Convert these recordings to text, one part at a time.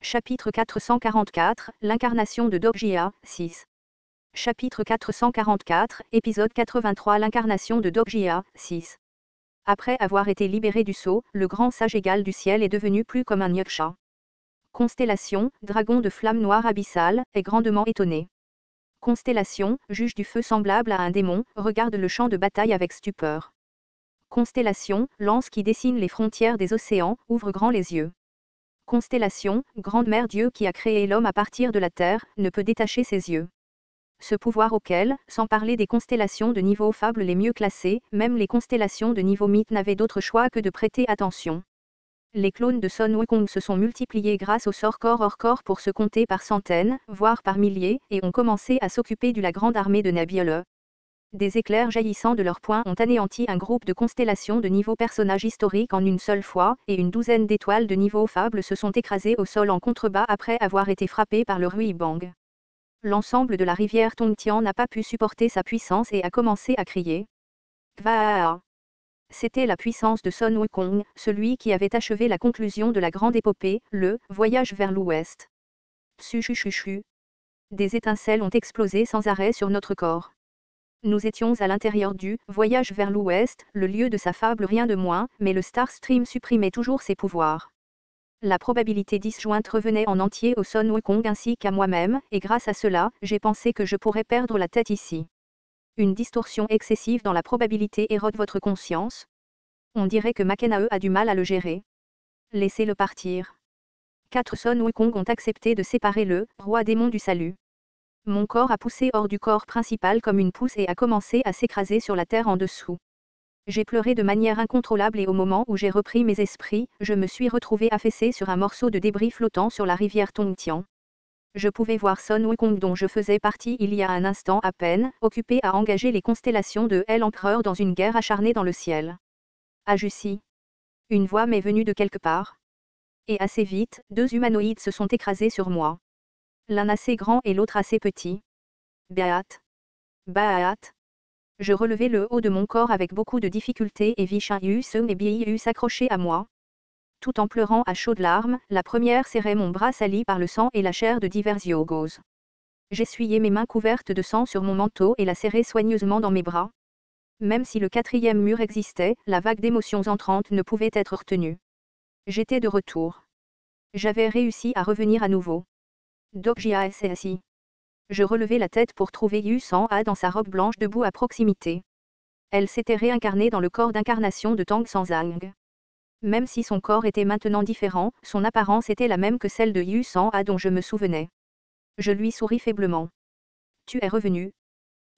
Chapitre 444, l'incarnation de Doggia, 6. Chapitre 444, épisode 83. L'incarnation de Doggia, 6. Après avoir été libéré du sceau, le grand sage égal du ciel est devenu plus comme un yaksha. Constellation, dragon de flamme noire abyssale, est grandement étonné. Constellation, juge du feu semblable à un démon, regarde le champ de bataille avec stupeur. Constellation, lance qui dessine les frontières des océans, ouvre grand les yeux. Constellation, grande mère Dieu qui a créé l'homme à partir de la terre, ne peut détacher ses yeux. Ce pouvoir auquel, sans parler des constellations de niveau fable les mieux classées, même les constellations de niveau mythe n'avaient d'autre choix que de prêter attention. Les clones de Sun Wukong se sont multipliés grâce au sort corps hors corps pour se compter par centaines, voire par milliers, et ont commencé à s'occuper de la grande armée de Nabiole. Des éclairs jaillissant de leurs poings ont anéanti un groupe de constellations de niveau personnage historique en une seule fois, et une douzaine d'étoiles de niveau fable se sont écrasées au sol en contrebas après avoir été frappées par le Ruibang. L'ensemble de la rivière Tongtian n'a pas pu supporter sa puissance et a commencé à crier. Kvaa. C'était la puissance de Sun Wukong, celui qui avait achevé la conclusion de la grande épopée, le voyage vers l'ouest. Tsuchuchuchu. Des étincelles ont explosé sans arrêt sur notre corps. Nous étions à l'intérieur du voyage vers l'ouest, le lieu de sa fable rien de moins, mais le Star Stream supprimait toujours ses pouvoirs. La probabilité disjointe revenait en entier au Sun Wukong ainsi qu'à moi-même, et grâce à cela, j'ai pensé que je pourrais perdre la tête ici. Une distorsion excessive dans la probabilité érode votre conscience. On dirait que Makenae a du mal à le gérer. Laissez-le partir. 4 Sun Wukong ont accepté de séparer le roi démon du salut. Mon corps a poussé hors du corps principal comme une pousse et a commencé à s'écraser sur la terre en dessous. J'ai pleuré de manière incontrôlable et au moment où j'ai repris mes esprits, je me suis retrouvé affaissé sur un morceau de débris flottant sur la rivière Tongtian. Je pouvais voir Sun Wukong dont je faisais partie il y a un instant à peine, occupé à engager les constellations de l'Empereur dans une guerre acharnée dans le ciel. Ah Jussi. Une voix m'est venue de quelque part. Et assez vite, 2 humanoïdes se sont écrasés sur moi. L'un assez grand et l'autre assez petit. Baat. Baat. Je relevai le haut de mon corps avec beaucoup de difficulté et vis Chaius et Bius s'accrocher à moi. Tout en pleurant à chaudes larmes, la première serrait mon bras sali par le sang et la chair de divers yogos. J'essuyai mes mains couvertes de sang sur mon manteau et la serrai soigneusement dans mes bras. Même si le 4e mur existait, la vague d'émotions entrantes ne pouvait être retenue. J'étais de retour. J'avais réussi à revenir à nouveau. Doggia s'est assis. Je relevai la tête pour trouver Yu San-A dans sa robe blanche debout à proximité. Elle s'était réincarnée dans le corps d'incarnation de Tang Sanzang. Même si son corps était maintenant différent, son apparence était la même que celle de Yu San-A dont je me souvenais. Je lui souris faiblement. Tu es revenu.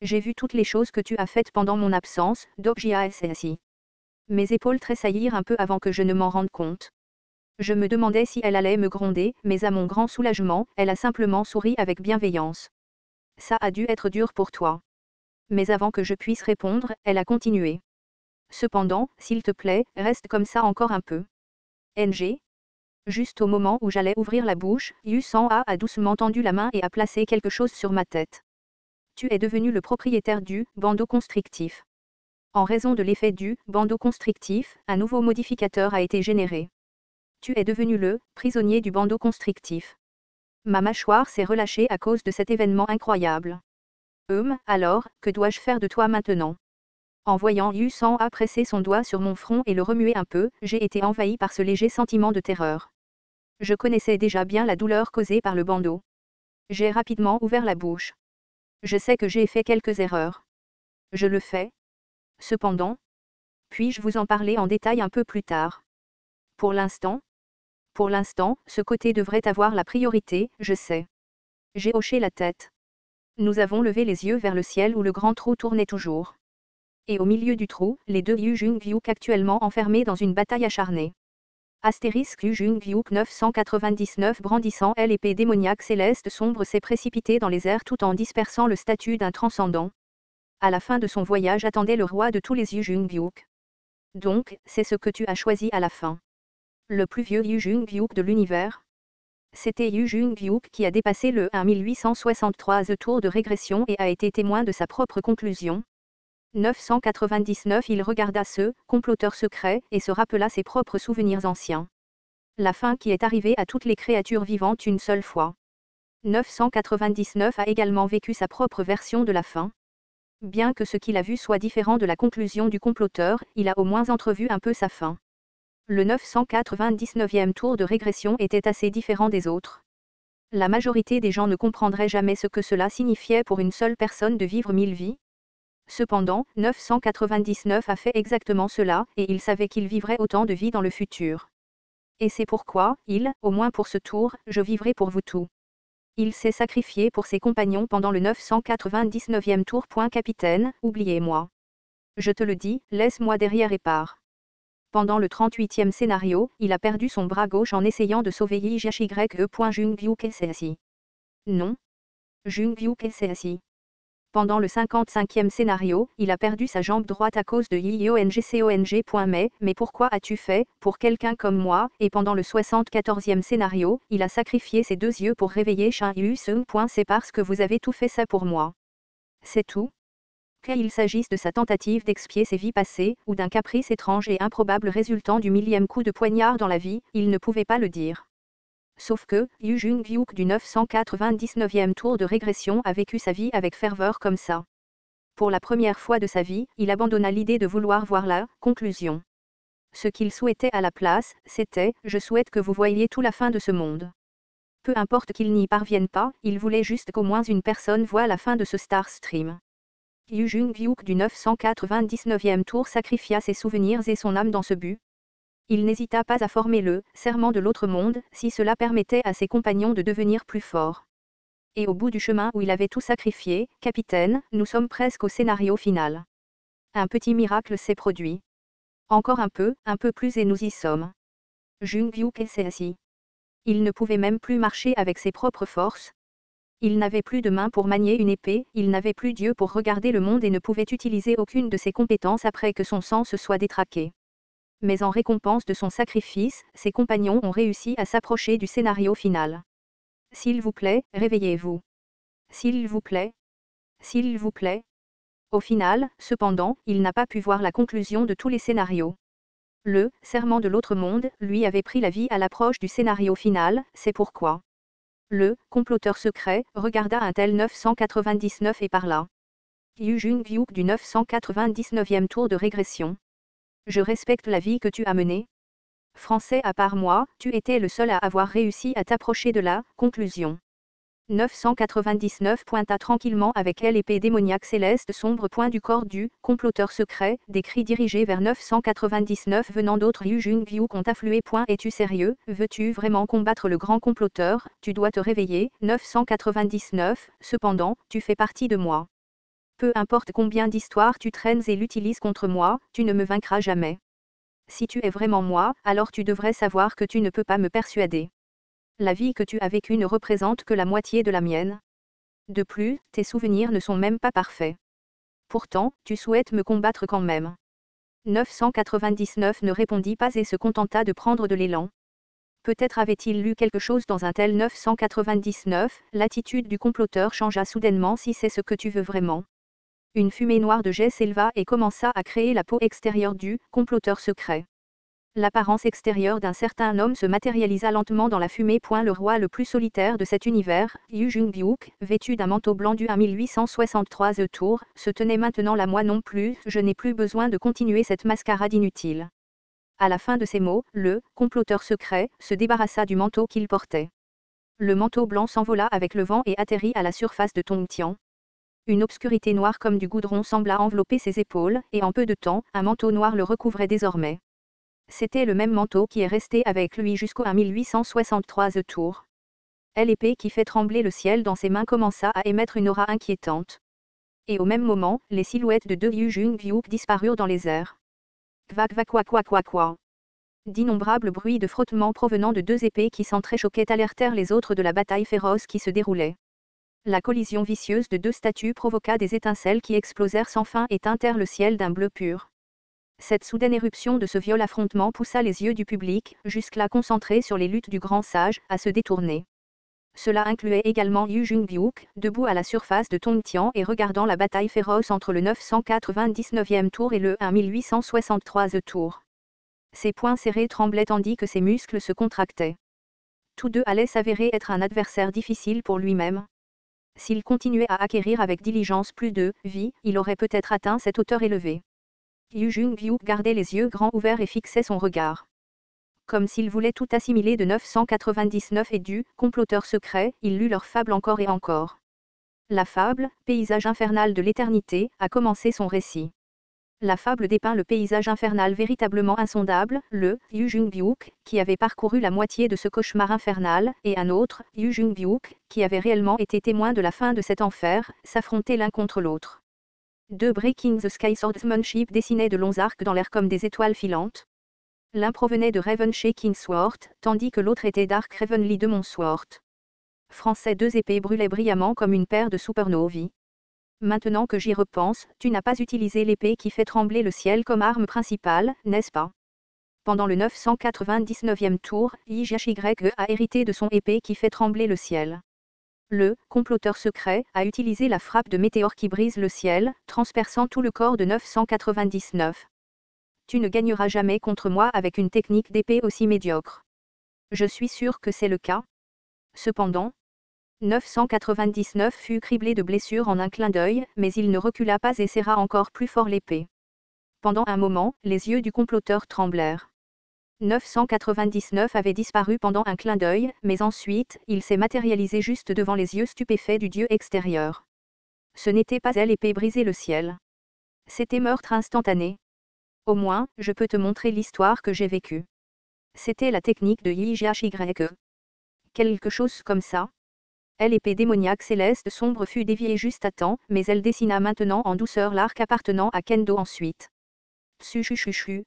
J'ai vu toutes les choses que tu as faites pendant mon absence, Doggia s'est assis. Mes épaules tressaillirent un peu avant que je ne m'en rende compte. Je me demandais si elle allait me gronder, mais à mon grand soulagement, elle a simplement souri avec bienveillance. Ça a dû être dur pour toi. Mais avant que je puisse répondre, elle a continué. Cependant, s'il te plaît, reste comme ça encore un peu. NG. Juste au moment où j'allais ouvrir la bouche, Yu San-A a doucement tendu la main et a placé quelque chose sur ma tête. Tu es devenu le propriétaire du bandeau constrictif. En raison de l'effet du bandeau constrictif, un nouveau modificateur a été généré. Tu es devenu le prisonnier du bandeau constrictif. Ma mâchoire s'est relâchée à cause de cet événement incroyable. Alors, que dois-je faire de toi maintenant? En voyant Yu San-A presser son doigt sur mon front et le remuer un peu, j'ai été envahi par ce léger sentiment de terreur. Je connaissais déjà bien la douleur causée par le bandeau. J'ai rapidement ouvert la bouche. Je sais que j'ai fait quelques erreurs. Je le fais. Cependant, puis-je vous en parler en détail un peu plus tard? Pour l'instant, ce côté devrait avoir la priorité, je sais. J'ai hoché la tête. Nous avons levé les yeux vers le ciel où le grand trou tournait toujours. Et au milieu du trou, les 2 Yu Jung-Vyuk actuellement enfermés dans une bataille acharnée. Astérisque Yu Jung-Vyuk 999 brandissant l'épée démoniaque céleste sombre s'est précipité dans les airs tout en dispersant le statut d'un transcendant. À la fin de son voyage attendait le roi de tous les Yu Jung-Vyuk. Donc, c'est ce que tu as choisi à la fin. Le plus vieux Yu Jung-Vyuk de l'univers. C'était Yu Jung-Vyuk qui a dépassé le 1863 tour de régression et a été témoin de sa propre conclusion. 999 Il regarda ce comploteur secret et se rappela ses propres souvenirs anciens. La fin qui est arrivée à toutes les créatures vivantes une seule fois. 999 a également vécu sa propre version de la fin. Bien que ce qu'il a vu soit différent de la conclusion du comploteur, il a au moins entrevu un peu sa fin. Le 999e tour de régression était assez différent des autres. La majorité des gens ne comprendraient jamais ce que cela signifiait pour une seule personne de vivre 1000 vies. Cependant, 999 a fait exactement cela, et il savait qu'il vivrait autant de vies dans le futur. Et c'est pourquoi, au moins pour ce tour, je vivrai pour vous tout. Il s'est sacrifié pour ses compagnons pendant le 999e tour. Capitaine, oubliez-moi. Je te le dis, laisse-moi derrière et pars. Pendant le 38e scénario, il a perdu son bras gauche en essayant de sauver YHYE. Jungvyuk s'est assis. Non. Jungvyuk s'est assis. Pendant le 55e scénario, il a perdu sa jambe droite à cause de YONGCONG. Mais pourquoi as-tu fait, pour quelqu'un comme moi, et pendant le 74e scénario, il a sacrifié ses 2 yeux pour réveiller Shin Yu-sung. C'est parce que vous avez tout fait ça pour moi. C'est tout. Qu'il s'agisse de sa tentative d'expier ses vies passées, ou d'un caprice étrange et improbable résultant du 1000e coup de poignard dans la vie, il ne pouvait pas le dire. Sauf que, Yu Jung-hyuk du 999e tour de régression a vécu sa vie avec ferveur comme ça. Pour la première fois de sa vie, il abandonna l'idée de vouloir voir la conclusion. Ce qu'il souhaitait à la place, c'était « Je souhaite que vous voyiez tout la fin de ce monde ». Peu importe qu'il n'y parvienne pas, il voulait juste qu'au moins une personne voie la fin de ce Star Stream. Yu Jung-hyuk du 999e tour sacrifia ses souvenirs et son âme dans ce but. Il n'hésita pas à former le serment de l'autre monde, si cela permettait à ses compagnons de devenir plus forts. Et au bout du chemin où il avait tout sacrifié, capitaine, nous sommes presque au scénario final. Un petit miracle s'est produit. Encore un peu plus et nous y sommes. Jung-hyuk s'est assis. Il ne pouvait même plus marcher avec ses propres forces. Il n'avait plus de main pour manier une épée, il n'avait plus d'yeux pour regarder le monde et ne pouvait utiliser aucune de ses compétences après que son sang se soit détraqué. Mais en récompense de son sacrifice, ses compagnons ont réussi à s'approcher du scénario final. S'il vous plaît, réveillez-vous. S'il vous plaît. S'il vous plaît. Au final, cependant, il n'a pas pu voir la conclusion de tous les scénarios. Le serment de l'autre monde, lui, avait pris la vie à l'approche du scénario final, c'est pourquoi. Le comploteur secret regarda un tel 999 et parla. Yu Jung-hyuk du 999e tour de régression. Je respecte la vie que tu as menée. Français à part moi, tu étais le seul à avoir réussi à t'approcher de la conclusion. 999 pointa tranquillement avec elle épée démoniaque céleste sombre point du corps du comploteur secret, des cris dirigés vers 999 venant d'autres Yu Jung-hyuk ont afflué. Es-tu sérieux, veux-tu vraiment combattre le grand comploteur, tu dois te réveiller, 999, cependant, tu fais partie de moi. Peu importe combien d'histoires tu traînes et l'utilises contre moi, tu ne me vaincras jamais. Si tu es vraiment moi, alors tu devrais savoir que tu ne peux pas me persuader. La vie que tu as vécue ne représente que la moitié de la mienne. De plus, tes souvenirs ne sont même pas parfaits. Pourtant, tu souhaites me combattre quand même. 999 ne répondit pas et se contenta de prendre de l'élan. Peut-être avait-il lu quelque chose dans un tel 999, l'attitude du comploteur changea soudainement si c'est ce que tu veux vraiment. Une fumée noire de jet s'éleva et commença à créer la peau extérieure du comploteur secret. L'apparence extérieure d'un certain homme se matérialisa lentement dans la fumée. Le roi le plus solitaire de cet univers, Yu Jung-hyuk, vêtu d'un manteau blanc du 1863 tour, se tenait maintenant là. Moi non plus, je n'ai plus besoin de continuer cette mascarade inutile. À la fin de ces mots, le comploteur secret se débarrassa du manteau qu'il portait. Le manteau blanc s'envola avec le vent et atterrit à la surface de Tongtian. Une obscurité noire comme du goudron sembla envelopper ses épaules, et en peu de temps, un manteau noir le recouvrait désormais. C'était le même manteau qui est resté avec lui jusqu'au 1863 tour. L'épée qui fait trembler le ciel dans ses mains commença à émettre une aura inquiétante. Et au même moment, les silhouettes de 2 Yu Jung-hyuk disparurent dans les airs. Kvak kvak kwak kwak kwak kwak. D'innombrables bruits de frottement provenant de 2 épées qui s'entrechoquaient alertèrent les autres de la bataille féroce qui se déroulait. La collision vicieuse de 2 statues provoqua des étincelles qui explosèrent sans fin et teintèrent le ciel d'un bleu pur. Cette soudaine éruption de ce viol affrontement poussa les yeux du public, jusque-là concentrés sur les luttes du grand sage, à se détourner. Cela incluait également Yu Jung-hyuk, debout à la surface de Tongtian et regardant la bataille féroce entre le 999e tour et le 1863 tour. Ses poings serrés tremblaient tandis que ses muscles se contractaient. Tous deux allaient s'avérer être un adversaire difficile pour lui-même. S'il continuait à acquérir avec diligence plus de vie, il aurait peut-être atteint cette hauteur élevée. Yu Jung-byuk gardait les yeux grands ouverts et fixait son regard. Comme s'il voulait tout assimiler de 999 et du comploteur secret, il lut leur fable encore et encore. La fable, paysage infernal de l'éternité, a commencé son récit. La fable dépeint le paysage infernal véritablement insondable, le Yu Jung-byuk, qui avait parcouru la moitié de ce cauchemar infernal, et un autre, Yu Jung-byuk, qui avait réellement été témoin de la fin de cet enfer, s'affrontaient l'un contre l'autre. Deux Breaking the Sky Swordsmanship dessinaient de longs arcs dans l'air comme des étoiles filantes. L'un provenait de Raven Shaking Sword, tandis que l'autre était Dark Ravenly de Sword. Français, deux épées brûlaient brillamment comme une paire de supernovae. Maintenant que j'y repense, tu n'as pas utilisé l'épée qui fait trembler le ciel comme arme principale, n'est-ce pas? Pendant le 999e tour, Yi a hérité de son épée qui fait trembler le ciel. Le comploteur secret a utilisé la frappe de météore qui brise le ciel, transperçant tout le corps de 999. Tu ne gagneras jamais contre moi avec une technique d'épée aussi médiocre. Je suis sûr que c'est le cas. Cependant, 999 fut criblé de blessures en un clin d'œil, mais il ne recula pas et serra encore plus fort l'épée. Pendant un moment, les yeux du comploteur tremblèrent. 999 avait disparu pendant un clin d'œil, mais ensuite, il s'est matérialisé juste devant les yeux stupéfaits du dieu extérieur. Ce n'était pas elle épée briser le ciel. C'était meurtre instantané. Au moins, je peux te montrer l'histoire que j'ai vécue. C'était la technique de Yi. Quelque chose comme ça. L'épée démoniaque céleste sombre fut déviée juste à temps, mais elle dessina maintenant en douceur l'arc appartenant à Kendo ensuite. Tsuchuchuchu.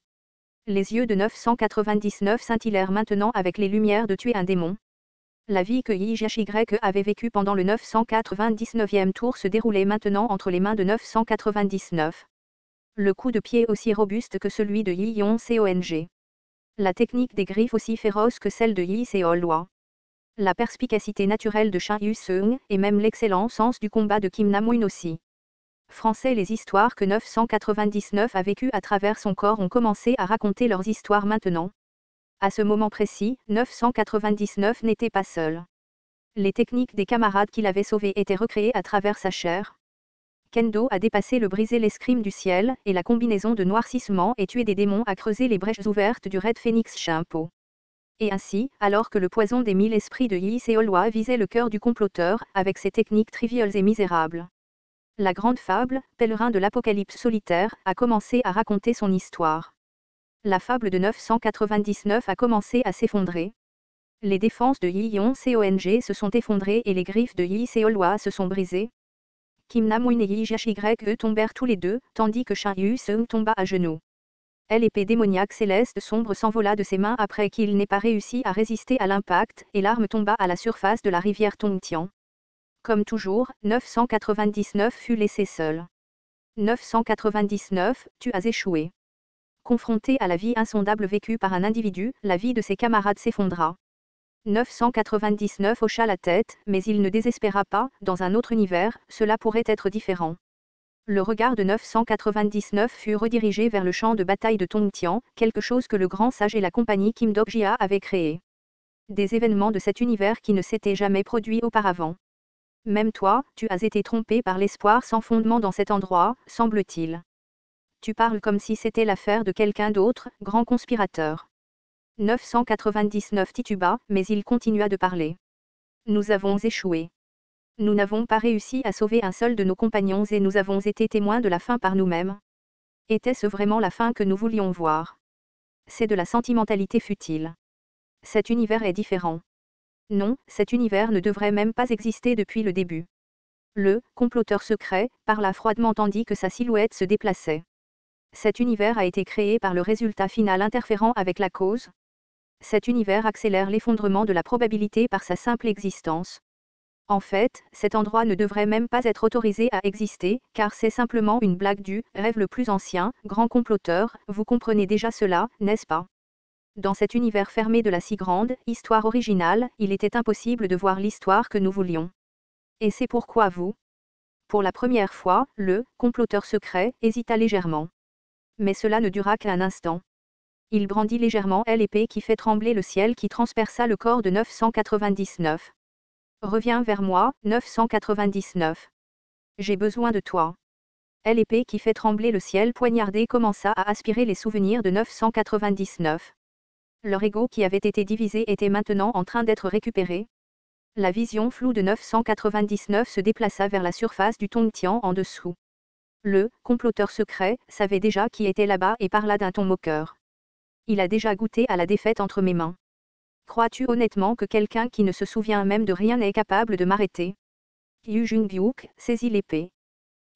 Les yeux de 999 scintillèrent maintenant avec les lumières de tuer un démon. La vie que Yi avait vécue pendant le 999e tour se déroulait maintenant entre les mains de 999. Le coup de pied aussi robuste que celui de Yi Yon-Cong. La technique des griffes aussi féroce que celle de Yi Seolwa. La perspicacité naturelle de Shin Yu-seung, et même l'excellent sens du combat de Kim Nam-moon aussi. Français, les histoires que 999 a vécues à travers son corps ont commencé à raconter leurs histoires maintenant. À ce moment précis, 999 n'était pas seul. Les techniques des camarades qui l'avaient sauvé étaient recréées à travers sa chair. Kendo a dépassé le briser l'escrime du ciel, et la combinaison de noircissement et tuer des démons a creusé les brèches ouvertes du Red Phoenix Shimpo. Et ainsi, alors que le poison des 1000 esprits de Yi Seolwa visait le cœur du comploteur, avec ses techniques triviales et misérables. La grande fable, pèlerin de l'apocalypse solitaire, a commencé à raconter son histoire. La fable de 999 a commencé à s'effondrer. Les défenses de Yi Yon-Cong se sont effondrées et les griffes de Yi Seolwa se sont brisées. Kim Nam-moon et Yi tombèrent tous les deux, tandis que Shin Yu-seung tomba à genoux. L'épée démoniaque céleste sombre s'envola de ses mains après qu'il n'ait pas réussi à résister à l'impact, et l'arme tomba à la surface de la rivière Tongtian. Comme toujours, 999 fut laissé seul. 999, tu as échoué. Confronté à la vie insondable vécue par un individu, la vie de ses camarades s'effondra. 999 hocha la tête, mais il ne désespéra pas, dans un autre univers, cela pourrait être différent. Le regard de 999 fut redirigé vers le champ de bataille de Tongtian, quelque chose que le grand sage et la compagnie Kim Dok-jia avaient créé. Des événements de cet univers qui ne s'étaient jamais produits auparavant. Même toi, tu as été trompé par l'espoir sans fondement dans cet endroit, semble-t-il. Tu parles comme si c'était l'affaire de quelqu'un d'autre, grand conspirateur. 999 tituba, mais il continua de parler. Nous avons échoué. Nous n'avons pas réussi à sauver un seul de nos compagnons et nous avons été témoins de la fin par nous-mêmes. Était-ce vraiment la fin que nous voulions voir? C'est de la sentimentalité futile. Cet univers est différent. Non, cet univers ne devrait même pas exister depuis le début. Le comploteur secret parla froidement tandis que sa silhouette se déplaçait. Cet univers a été créé par le résultat final interférant avec la cause. Cet univers accélère l'effondrement de la probabilité par sa simple existence. En fait, cet endroit ne devrait même pas être autorisé à exister, car c'est simplement une blague du rêve le plus ancien, grand comploteur, vous comprenez déjà cela, n'est-ce pas? Dans cet univers fermé de la si grande histoire originale, il était impossible de voir l'histoire que nous voulions. Et c'est pourquoi vous. Pour la première fois, le comploteur secret hésita légèrement. Mais cela ne dura qu'un instant. Il brandit légèrement l'épée qui fait trembler le ciel qui transperça le corps de 999. Reviens vers moi, 999. J'ai besoin de toi. L'épée qui fait trembler le ciel poignardé commença à aspirer les souvenirs de 999. Leur ego qui avait été divisé était maintenant en train d'être récupéré. La vision floue de 999 se déplaça vers la surface du Tongtian en dessous. Le comploteur secret savait déjà qui était là-bas et parla d'un ton moqueur. Il a déjà goûté à la défaite entre mes mains. Crois-tu honnêtement que quelqu'un qui ne se souvient même de rien n'est capable de m'arrêter? Yu Jung-byuk saisit l'épée.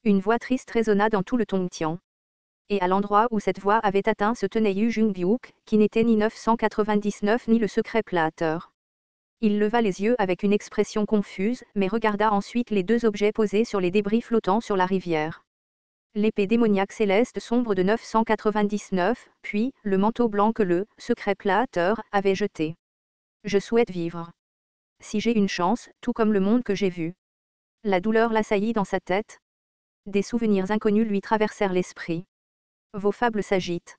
Une voix triste résonna dans tout le Tongtian. Et à l'endroit où cette voix avait atteint se tenait Yu Jung-byuk, qui n'était ni 999 ni le secret plateur. Il leva les yeux avec une expression confuse, mais regarda ensuite les deux objets posés sur les débris flottants sur la rivière. L'épée démoniaque céleste sombre de 999, puis le manteau blanc que le secret plateur avait jeté. Je souhaite vivre. Si j'ai une chance, tout comme le monde que j'ai vu. La douleur l'assaillit dans sa tête. Des souvenirs inconnus lui traversèrent l'esprit. Vos fables s'agitent.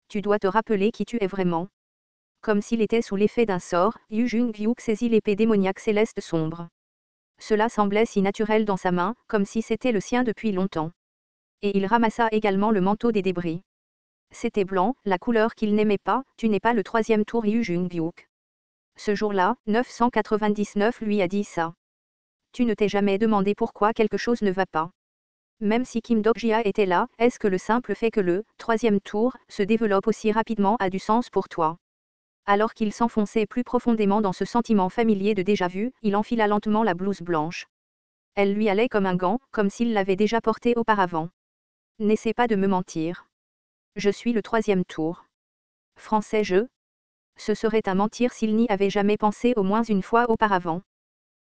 Tu dois te rappeler qui tu es vraiment. Comme s'il était sous l'effet d'un sort, Yu Jung-byuk saisit l'épée démoniaque céleste sombre. Cela semblait si naturel dans sa main, comme si c'était le sien depuis longtemps. Et il ramassa également le manteau des débris. C'était blanc, la couleur qu'il n'aimait pas, tu n'es pas le troisième tour Yu Jung-byuk. Ce jour-là, 999 lui a dit ça. Tu ne t'es jamais demandé pourquoi quelque chose ne va pas. Même si Kim Dok-jia était là, est-ce que le simple fait que le troisième tour se développe aussi rapidement a du sens pour toi? Alors qu'il s'enfonçait plus profondément dans ce sentiment familier de déjà-vu, il enfila lentement la blouse blanche. Elle lui allait comme un gant, comme s'il l'avait déjà portée auparavant. N'essaie pas de me mentir. Je suis le troisième tour. Français Ce serait un mentir s'il n'y avait jamais pensé au moins une fois auparavant.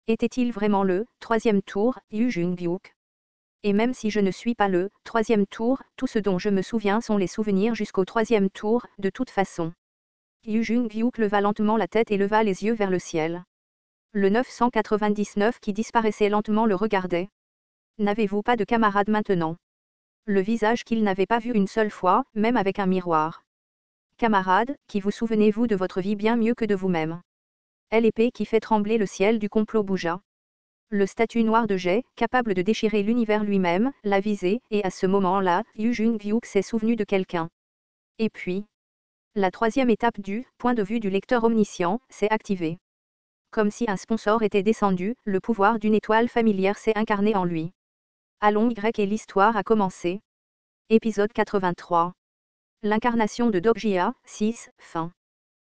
Était-il vraiment le troisième tour, Yu Jung-byuk? Et même si je ne suis pas le troisième tour, tout ce dont je me souviens sont les souvenirs jusqu'au troisième tour, de toute façon. Yu Jung-byuk leva lentement la tête et leva les yeux vers le ciel. Le 999 qui disparaissait lentement le regardait. N'avez-vous pas de camarade maintenant? Le visage qu'il n'avait pas vu une seule fois, même avec un miroir. Camarade, qui vous souvenez-vous de votre vie bien mieux que de vous-même? L'épée qui fait trembler le ciel du complot bougea. Le statut noir de jet, capable de déchirer l'univers lui-même, l'a visé, et à ce moment-là, Yu Jung-byuk s'est souvenu de quelqu'un. Et puis, la troisième étape du point de vue du lecteur omniscient s'est activée. Comme si un sponsor était descendu, le pouvoir d'une étoile familière s'est incarné en lui. Allons Y et l'histoire a commencé. Épisode 83. L'incarnation de Dok-jia, 6, fin.